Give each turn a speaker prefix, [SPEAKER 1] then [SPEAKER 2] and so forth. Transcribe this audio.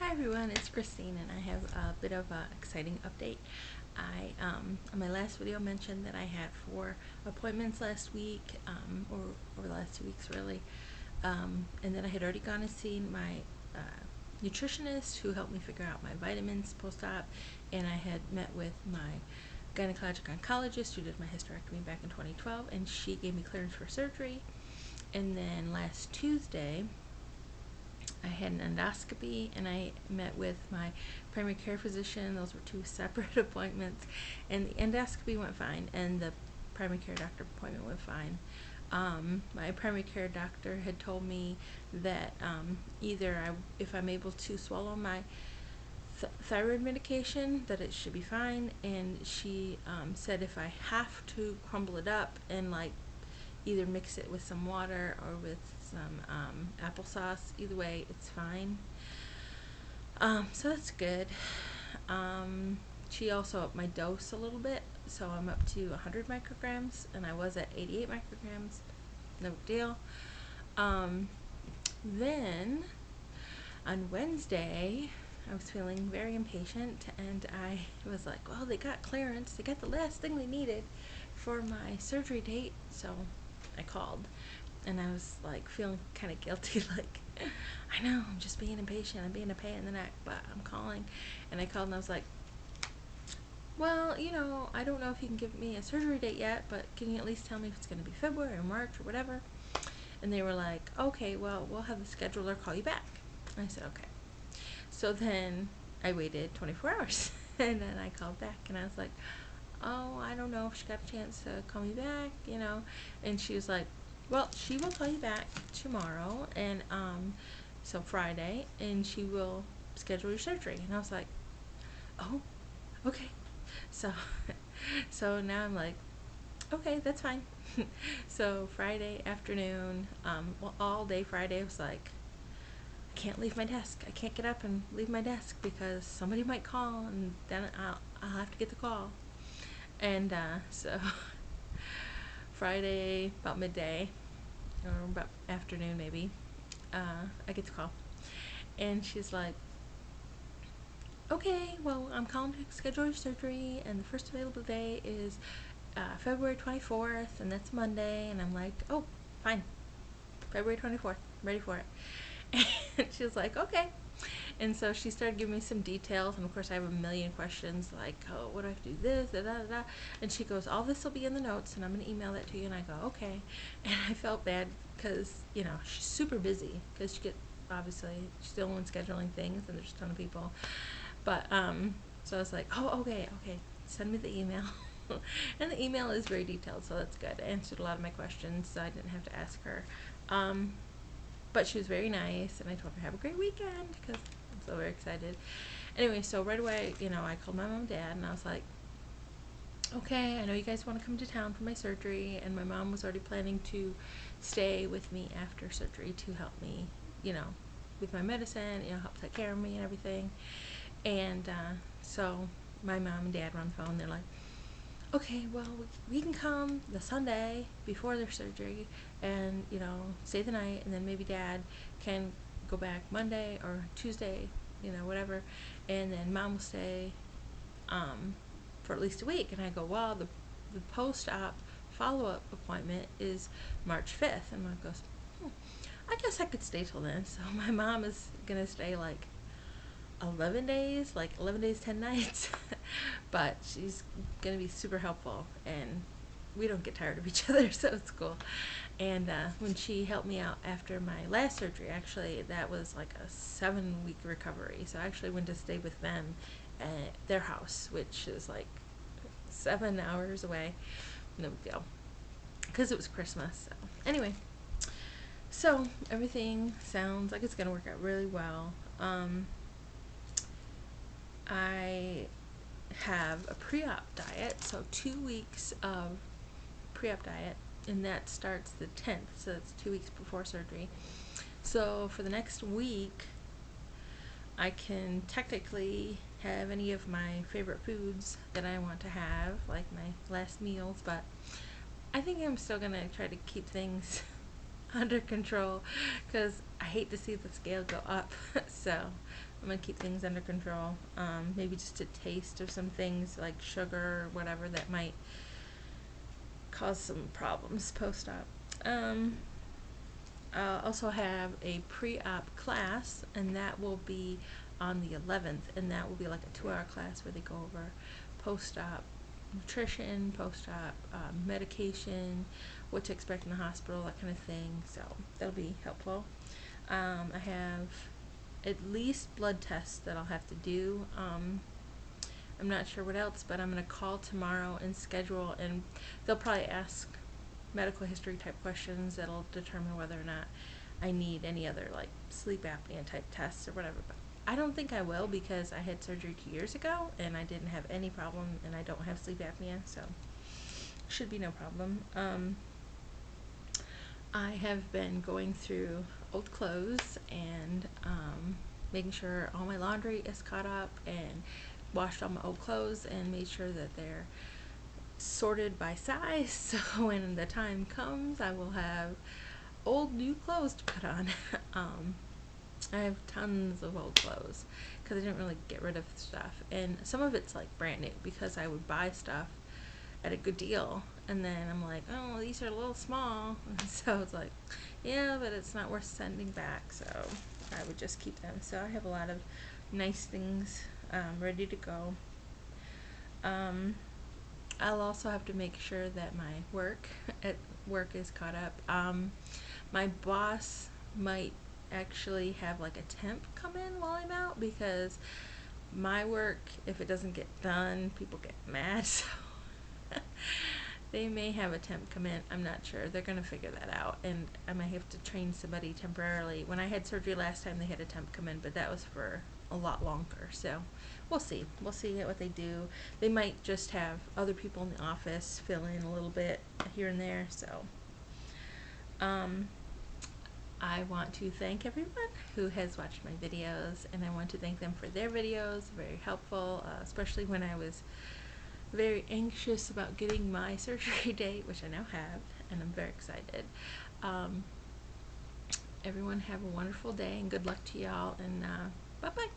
[SPEAKER 1] Hi everyone, it's Christine and I have a bit of an exciting update. I, on my last video, mentioned that I had 4 appointments last week, or over the last 2 weeks really, and then I had already gone and seen my nutritionist who helped me figure out my vitamins post-op, and I had met with my gynecologic oncologist who did my hysterectomy back in 2012, and she gave me clearance for surgery. And then last Tuesday, I had an endoscopy and I met with my primary care physician. Those were 2 separate appointments, and the endoscopy went fine and the primary care doctor appointment went fine. My primary care doctor had told me that either if I'm able to swallow my thyroid medication, that it should be fine, and she said if I have to crumble it up and either mix it with some water or with some applesauce, either way it's fine. So that's good. She also upped my dose a little bit, so I'm up to 100 micrograms and I was at 88 micrograms. No big deal. Then on Wednesday I was feeling very impatient and I was like, well, they got clearance, they got the last thing they needed for my surgery date, so I called and I was like feeling kind of guilty, like, I know, I'm just being impatient, I'm being a pain in the neck, but I'm calling. And I called and I was like, well, I don't know if you can give me a surgery date yet, but can you at least tell me if it's going to be February or March or whatever? And they were like, okay, well, we'll have the scheduler call you back. And I said, okay. So then I waited 24 hours and then I called back and I was like, oh, I don't know if she got a chance to call me back, and she was like, well, she will call you back tomorrow, and so Friday, and she will schedule your surgery. And I was like, oh, okay. So so now I'm like, okay, that's fine. So Friday afternoon, well, all day Friday I was like, I can't leave my desk. I can't get up and leave my desk because somebody might call and then I'll have to get the call. And so Friday about midday or about afternoon maybe, I get the call and she's like, okay, well, I'm calling to schedule your surgery and the first available day is February 24th, and that's Monday. And I'm like, oh, fine, February 24th, I'm ready for it. And she was like, okay. And so she started giving me some details, and of course I have a million questions like, oh, what do I have to do, this, da, da, da. And she goes, all this will be in the notes and I'm going to email that to you. And I go, okay. And I felt bad because she's super busy because obviously she's the only one scheduling things and there's a ton of people, but so I was like, oh, okay, send me the email. And the email is very detailed, so that's good. It answered a lot of my questions, so I didn't have to ask her. But she was very nice, and I told her have a great weekend because I'm so very excited. Anyway, so right away, I called my mom and dad, and I was like, okay, I know you guys want to come to town for my surgery, and my mom was already planning to stay with me after surgery to help me, with my medicine, help take care of me and everything. And so my mom and dad were on the phone. They're like, okay, well, we can come the Sunday before their surgery and, stay the night, and then maybe Dad can go back Monday or Tuesday, whatever, and then Mom will stay for at least a week. And I go, well, the post-op follow-up appointment is March 5th. And Mom goes, I guess I could stay till then. So my mom is going to stay 11 days, 10 nights. But she's going to be super helpful, and we don't get tired of each other, so it's cool. And when she helped me out after my last surgery, actually, that was like a 7-week recovery. So I actually went to stay with them at their house, which is 7 hours away. No big deal, because it was Christmas. So anyway, so everything sounds like it's going to work out really well. I have a pre-op diet, so 2 weeks of pre-op diet, and that starts the 10th, so that's 2 weeks before surgery. So for the next week, I can technically have any of my favorite foods that I want to have, like my last meals, but I think I'm still going to try to keep things under control because I hate to see the scale go up. So I'm gonna keep things under control. Maybe just a taste of some things like sugar or whatever that might cause some problems post-op. I'll also have a pre-op class, and that will be on the 11th, and that will be like a 2-hour class where they go over post-op nutrition, post-op medication, what to expect in the hospital, that kind of thing. So that'll be helpful. I have at least blood tests that I'll have to do. I'm not sure what else, but I'm going to call tomorrow and schedule, and they'll probably ask medical history type questions that'll determine whether or not I need any other like sleep apnea type tests or whatever. But I don't think I will, because I had surgery 2 years ago and I didn't have any problem, and I don't have sleep apnea, so should be no problem. I have been going through old clothes and making sure all my laundry is caught up, and washed all my old clothes and made sure that they're sorted by size, so when the time comes I will have old new clothes to put on. I have tons of old clothes because I didn't really get rid of stuff, and some of it's like brand new because I would buy stuff at a good deal, and then I'm like, oh, these are a little small, and so it's like, yeah, but it's not worth sending back, so I would just keep them. So I have a lot of nice things ready to go. I'll also have to make sure that my work at work is caught up. My boss might actually have like a temp come in while I'm out, because my work, if it doesn't get done, people get mad, so they may have a temp come in. I'm not sure. They're going to figure that out, and I might have to train somebody temporarily. When I had surgery last time, they had a temp come in, but that was for a lot longer, so we'll see. We'll see what they do. They might just have other people in the office fill in a little bit here and there, so I want to thank everyone who has watched my videos, and I want to thank them for their videos. Very helpful, especially when I was very anxious about getting my surgery date, which I now have, and I'm very excited. Everyone have a wonderful day, and good luck to y'all, and bye-bye.